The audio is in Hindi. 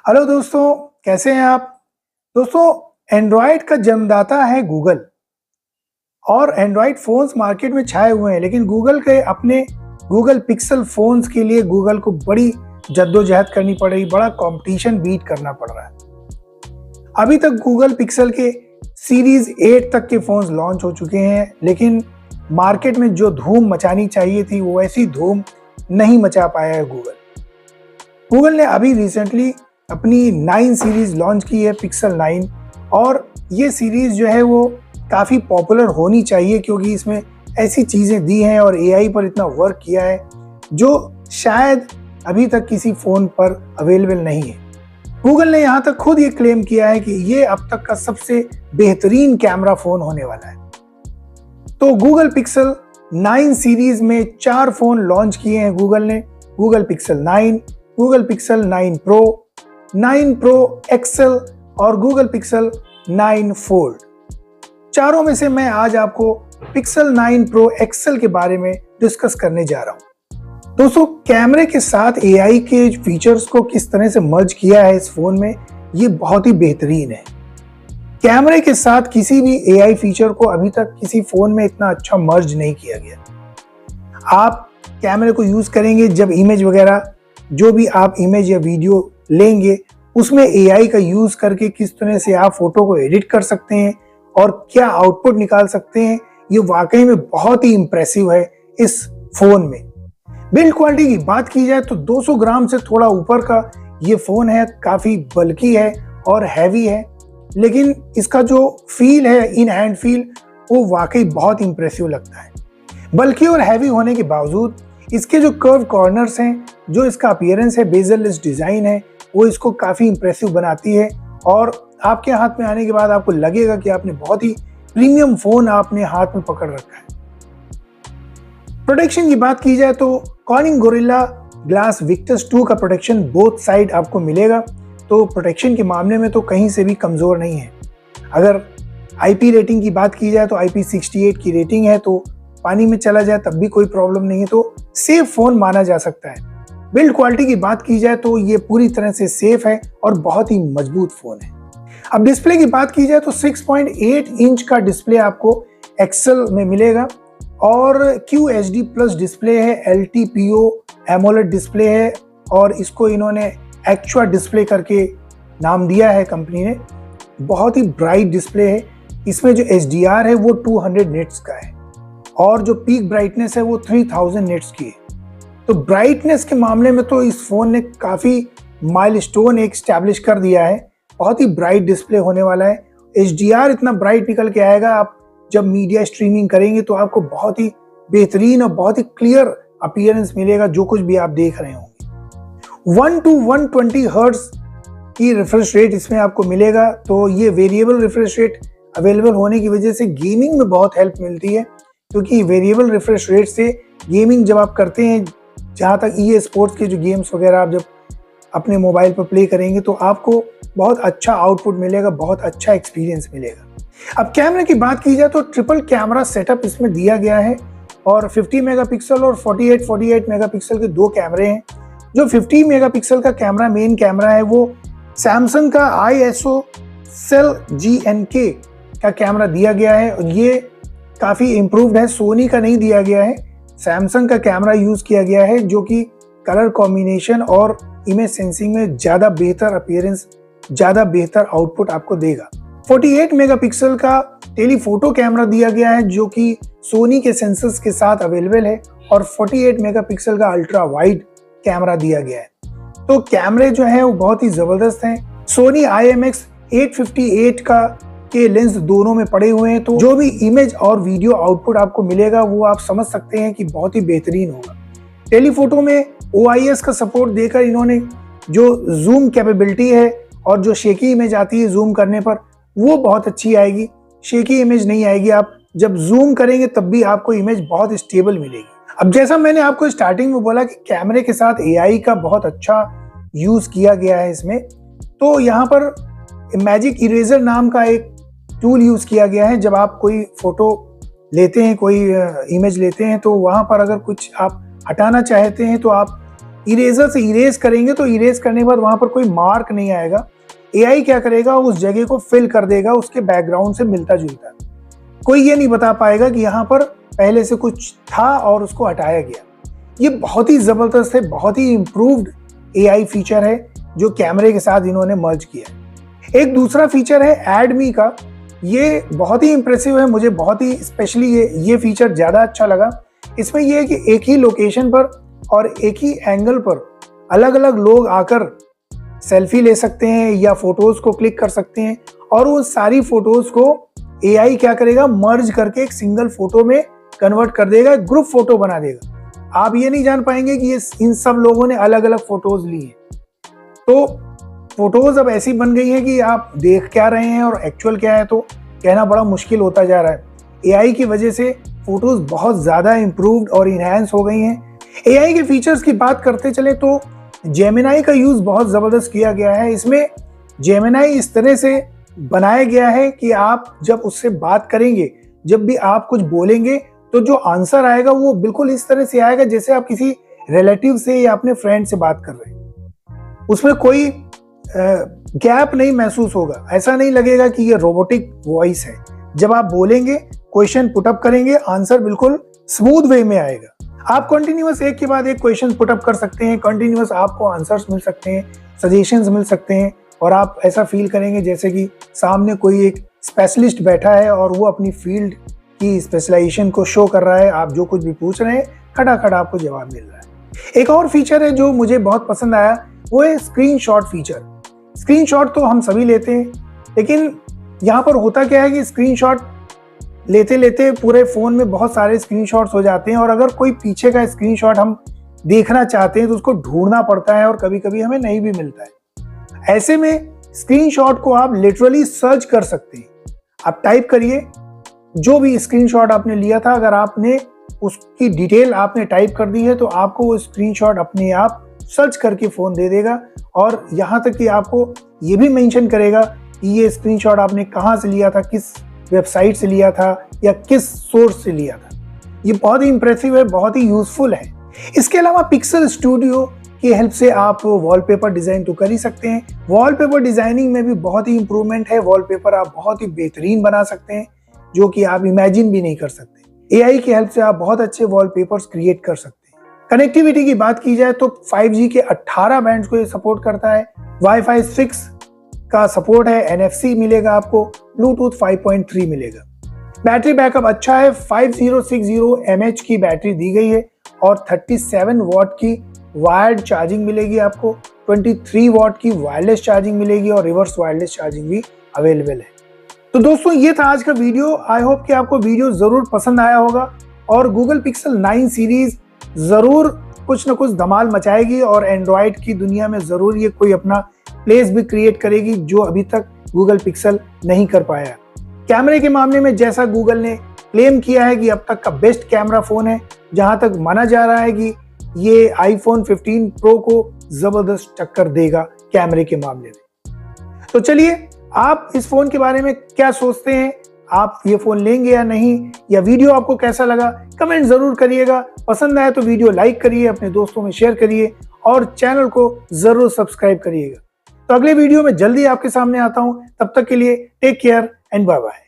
हेलो दोस्तों, कैसे हैं आप? दोस्तों, एंड्रॉयड का जन्मदाता है गूगल और एंड्रॉयड फ़ोन्स मार्केट में छाए हुए हैं, लेकिन गूगल के अपने गूगल पिक्सेल फ़ोन्स के लिए गूगल को बड़ी जद्दोजहद करनी पड़ रही, बड़ा कॉम्पिटिशन बीट करना पड़ रहा है। अभी तक गूगल पिक्सेल के सीरीज़ 8 तक के फ़ोन्स लॉन्च हो चुके हैं, लेकिन मार्केट में जो धूम मचानी चाहिए थी, वो ऐसी धूम नहीं मचा पाया है गूगल। गूगल ने अभी रिसेंटली अपनी 9 सीरीज़ लॉन्च की है, पिक्सेल 9, और ये सीरीज़ जो है वो काफ़ी पॉपुलर होनी चाहिए क्योंकि इसमें ऐसी चीज़ें दी हैं और एआई पर इतना वर्क किया है जो शायद अभी तक किसी फ़ोन पर अवेलेबल नहीं है। गूगल ने यहाँ तक खुद ये क्लेम किया है कि ये अब तक का सबसे बेहतरीन कैमरा फ़ोन होने वाला है। तो गूगल पिक्सेल 9 सीरीज़ में 4 फ़ोन लॉन्च किए हैं गूगल ने। Google Pixel 9, Google Pixel 9 Pro, 9 Pro XL और गूगल पिक्सेल 9 फोल्ड। चारों में से मैं आज आपको पिक्सेल 9 प्रो एक्सेल के बारे में डिस्कस करने जा रहा हूं। दोस्तों, कैमरे के साथ एआई के फीचर्स को किस तरह से मर्ज किया है इस फोन में, ये बहुत ही बेहतरीन है। कैमरे के साथ किसी भी एआई फीचर को अभी तक किसी फोन में इतना अच्छा मर्ज नहीं किया गया। आप कैमरे को यूज करेंगे जब इमेज वगैरह, जो भी आप इमेज या वीडियो लेंगे, उसमें एआई का यूज करके किस तरह से आप फोटो को एडिट कर सकते हैं और क्या आउटपुट निकाल सकते हैं, ये वाकई में बहुत ही इंप्रेसिव है इस फोन में। बिल्ड क्वालिटी की बात की जाए तो 200 ग्राम से थोड़ा ऊपर का ये फोन है, काफी बल्की है और हैवी है, लेकिन इसका जो फील है, इन हैंड फील, वो वाकई बहुत इंप्रेसिव लगता है। बल्कि और हैवी होने के बावजूद इसके जो कर्व कॉर्नर्स हैं, जो इसका अपीयरेंस है, बेजललेस डिजाइन है, वो इसको काफी इंप्रेसिव बनाती है और आपके हाथ में आने के बाद आपको लगेगा कि आपने बहुत ही प्रीमियम फोन आपने हाथ में पकड़ रखा है। प्रोटेक्शन की बात की जाए तो कॉर्निंग गोरिल्ला ग्लास विक्टस 2 का प्रोटेक्शन बोथ साइड आपको मिलेगा, तो प्रोटेक्शन के मामले में तो कहीं से भी कमजोर नहीं है। अगर आईपी रेटिंग की बात की जाए तो IP68 की रेटिंग है, तो पानी में चला जाए तब भी कोई प्रॉब्लम नहीं है, तो सेफ फोन माना जा सकता है। बिल्ड क्वालिटी की बात की जाए तो ये पूरी तरह से सेफ है और बहुत ही मजबूत फोन है। अब डिस्प्ले की बात की जाए तो 6.8 इंच का डिस्प्ले आपको एक्सेल में मिलेगा और QHD प्लस डिस्प्ले है, LTPO एमोलेड डिस्प्ले है और इसको इन्होंने एक्वा डिस्प्ले करके नाम दिया है कंपनी ने। बहुत ही ब्राइट डिस्प्ले है। इसमें जो HDR है वो 200 निट्स का है और जो पीक ब्राइटनेस है वो 3000 निट्स की है। तो ब्राइटनेस के मामले में तो इस फोन ने काफी माइलस्टोन एक स्टैब्लिश कर दिया है। बहुत ही ब्राइट डिस्प्ले होने वाला है। HDR इतना ब्राइट निकल के आएगा, आप जब मीडिया स्ट्रीमिंग करेंगे तो आपको बहुत ही बेहतरीन और बहुत ही क्लियर अपीयरेंस मिलेगा जो कुछ भी आप देख रहे होंगे। 1 to 120 हर्ट्ज की रिफ्रेश रेट इसमें आपको मिलेगा, तो ये वेरिएबल रिफ्रेश रेट अवेलेबल होने की वजह से गेमिंग में बहुत हेल्प मिलती है, क्योंकि वेरिएबल रिफ्रेश रेट से गेमिंग जब आप करते हैं, जहाँ तक EA स्पोर्ट्स के जो गेम्स वगैरह आप जब अपने मोबाइल पर प्ले करेंगे तो आपको बहुत अच्छा आउटपुट मिलेगा, बहुत अच्छा एक्सपीरियंस मिलेगा। अब कैमरे की बात की जाए तो ट्रिपल कैमरा सेटअप इसमें दिया गया है और 50 मेगापिक्सल और 48 मेगापिक्सल के 2 कैमरे हैं। जो 50 मेगापिक्सल का कैमरा मेन कैमरा है वो सैमसंग का ISO सेल GNK का कैमरा दिया गया है और ये काफ़ी इम्प्रूव्ड है, सोनी का नहीं दिया गया है। सैमसंग का कैमरा यूज़ किया गया है जो कि कलर कॉम्बिनेशन और इमेज सेंसिंग में ज़्यादा बेहतर अपीयरेंस, ज़्यादा बेहतर आउटपुट आपको देगा। 48 मेगापिक्सल का टेलीफोटो कैमरा दिया गया है जो कि सोनी के सेंसर्स के साथ अवेलेबल है और 48 मेगापिक्सल का अल्ट्रा वाइड कैमरा दिया गया है। तो कैमरे जो हैं वो बहुत ही ज़बरदस्त हैं। सोनी IMX858 के लेंस दोनों में पड़े हुए हैं, तो जो भी इमेज और वीडियो आउटपुट आपको मिलेगा वो आप समझ सकते हैं कि बहुत ही बेहतरीन होगा। टेलीफोटो में OIS का सपोर्ट देकर इन्होंने जो जूम कैपेबिलिटी है और जो शेकी इमेज आती है जूम करने पर, वो बहुत अच्छी आएगी। शेकी इमेज नहीं आएगी, आप जब जूम करेंगे तब भी आपको इमेज बहुत स्टेबल मिलेगी। अब जैसा मैंने आपको स्टार्टिंग में बोला कि कैमरे के साथ AI का बहुत अच्छा यूज किया गया है इसमें, तो यहाँ पर मैजिक इरेजर नाम का एक टूल यूज किया गया है। जब आप कोई फोटो लेते हैं, कोई इमेज लेते हैं, तो वहाँ पर अगर कुछ आप हटाना चाहते हैं तो आप इरेजर से इरेज करेंगे तो इरेज करने के बाद वहां पर कोई मार्क नहीं आएगा। एआई क्या करेगा, उस जगह को फिल कर देगा उसके बैकग्राउंड से मिलता जुलता। कोई ये नहीं बता पाएगा कि यहाँ पर पहले से कुछ था और उसको हटाया गया। ये बहुत ही जबरदस्त है, बहुत ही इम्प्रूव्ड एआई फीचर है जो कैमरे के साथ इन्होंने मर्ज किया है। एक दूसरा फीचर है ऐड मी का, ये बहुत ही इंप्रेसिव है, मुझे बहुत ही स्पेशली ये फीचर ज़्यादा अच्छा लगा। इसमें यह है कि एक ही लोकेशन पर और एक ही एंगल पर अलग अलग लोग आकर सेल्फी ले सकते हैं या फोटोज को क्लिक कर सकते हैं और वो सारी फोटोज को एआई क्या करेगा, मर्ज करके एक सिंगल फोटो में कन्वर्ट कर देगा, ग्रुप फोटो बना देगा। आप ये नहीं जान पाएंगे कि ये इन सब लोगों ने अलग अलग फोटोज ली हैं। तो फोटोज अब ऐसी बन गई है कि आप देख क्या रहे हैं और एक्चुअल क्या है तो कहना बड़ा मुश्किल होता जा रहा है। एआई की वजह से फोटोज बहुत ज़्यादा इम्प्रूव्ड और इन्हांस हो गई हैं। एआई के फीचर्स की बात करते चले तो जेमिनाई का यूज़ बहुत ज़बरदस्त किया गया है। इसमें जेमिनाई इस तरह से बनाया गया है कि आप जब उससे बात करेंगे, जब भी आप कुछ बोलेंगे तो जो आंसर आएगा वो बिल्कुल इस तरह से आएगा जैसे आप किसी रिलेटिव से या अपने फ्रेंड से बात कर रहे हैं। उसमें कोई गैप नहीं महसूस होगा, ऐसा नहीं लगेगा कि ये रोबोटिक वॉइस है। जब आप बोलेंगे, क्वेश्चन पुटअप करेंगे, आंसर बिल्कुल स्मूथ वे में आएगा। आप कंटिन्यूअस एक के बाद एक क्वेश्चन पुटअप कर सकते हैं, कंटिन्यूअस आपको आंसर्स मिल सकते हैं, सजेशंस मिल सकते हैं और आप ऐसा फील करेंगे जैसे कि सामने कोई एक स्पेशलिस्ट बैठा है और वो अपनी फील्ड की स्पेशलाइजेशन को शो कर रहा है। आप जो कुछ भी पूछ रहे हैं खटाखट आपको जवाब मिल रहा है। एक और फीचर है जो मुझे बहुत पसंद आया, वो है स्क्रीनशॉट फीचर। स्क्रीनशॉट तो हम सभी लेते हैं, लेकिन यहाँ पर होता क्या है कि स्क्रीनशॉट लेते लेते पूरे फ़ोन में बहुत सारे स्क्रीनशॉट्स हो जाते हैं और अगर कोई पीछे का स्क्रीनशॉट हम देखना चाहते हैं तो उसको ढूंढना पड़ता है और कभी कभी हमें नहीं भी मिलता है। ऐसे में स्क्रीनशॉट को आप लिटरली सर्च कर सकते हैं। आप टाइप करिए जो भी स्क्रीनशॉट आपने लिया था, अगर आपने उसकी डिटेल आपने टाइप कर दी है तो आपको वो स्क्रीनशॉट अपने आप सर्च करके फ़ोन दे देगा और यहाँ तक कि आपको ये भी मेंशन करेगा कि ये स्क्रीनशॉट आपने कहाँ से लिया था, किस वेबसाइट से लिया था या किस सोर्स से लिया था। ये बहुत ही इंप्रेसिव है, बहुत ही यूजफुल है। इसके अलावा पिक्सल स्टूडियो की हेल्प से आप वॉलपेपर डिज़ाइन तो कर ही सकते हैं। वॉलपेपर डिज़ाइनिंग में भी बहुत ही इंप्रूवमेंट है। वॉलपेपर आप बहुत ही बेहतरीन बना सकते हैं जो कि आप इमेजिन भी नहीं कर सकते। एआई की हेल्प से आप बहुत अच्छे वॉलपेपर्स क्रिएट कर सकते हैं। कनेक्टिविटी की बात की जाए तो 5G के 18 बैंड्स को ये सपोर्ट करता है। वाईफाई 6 का सपोर्ट है, NFC मिलेगा आपको, ब्लूटूथ 5.3 मिलेगा। बैटरी बैकअप अच्छा है, 5060 mAh की बैटरी दी गई है और 37 वॉट की वायर्ड चार्जिंग मिलेगी आपको, 23 वॉट की वायरलेस चार्जिंग मिलेगी और रिवर्स वायरलेस चार्जिंग भी अवेलेबल है। तो दोस्तों ये था आज का वीडियो। आई होप कि आपको वीडियो ज़रूर पसंद आया होगा और गूगल पिक्सल 9 सीरीज ज़रूर कुछ ना कुछ धमाल मचाएगी और एंड्रॉयड की दुनिया में ज़रूर ये कोई अपना प्लेस भी क्रिएट करेगी जो अभी तक गूगल पिक्सल नहीं कर पाया। कैमरे के मामले में जैसा गूगल ने क्लेम किया है कि अब तक का बेस्ट कैमरा फ़ोन है, जहां तक माना जा रहा है कि ये आईफोन 15 प्रो को ज़बरदस्त टक्कर देगा कैमरे के मामले में। तो चलिए, आप इस फ़ोन के बारे में क्या सोचते हैं? आप ये फ़ोन लेंगे या नहीं? या वीडियो आपको कैसा लगा कमेंट ज़रूर करिएगा। पसंद आए तो वीडियो लाइक करिए, अपने दोस्तों में शेयर करिए और चैनल को ज़रूर सब्सक्राइब करिएगा। तो अगले वीडियो में जल्दी आपके सामने आता हूँ। तब तक के लिए take care and bye bye.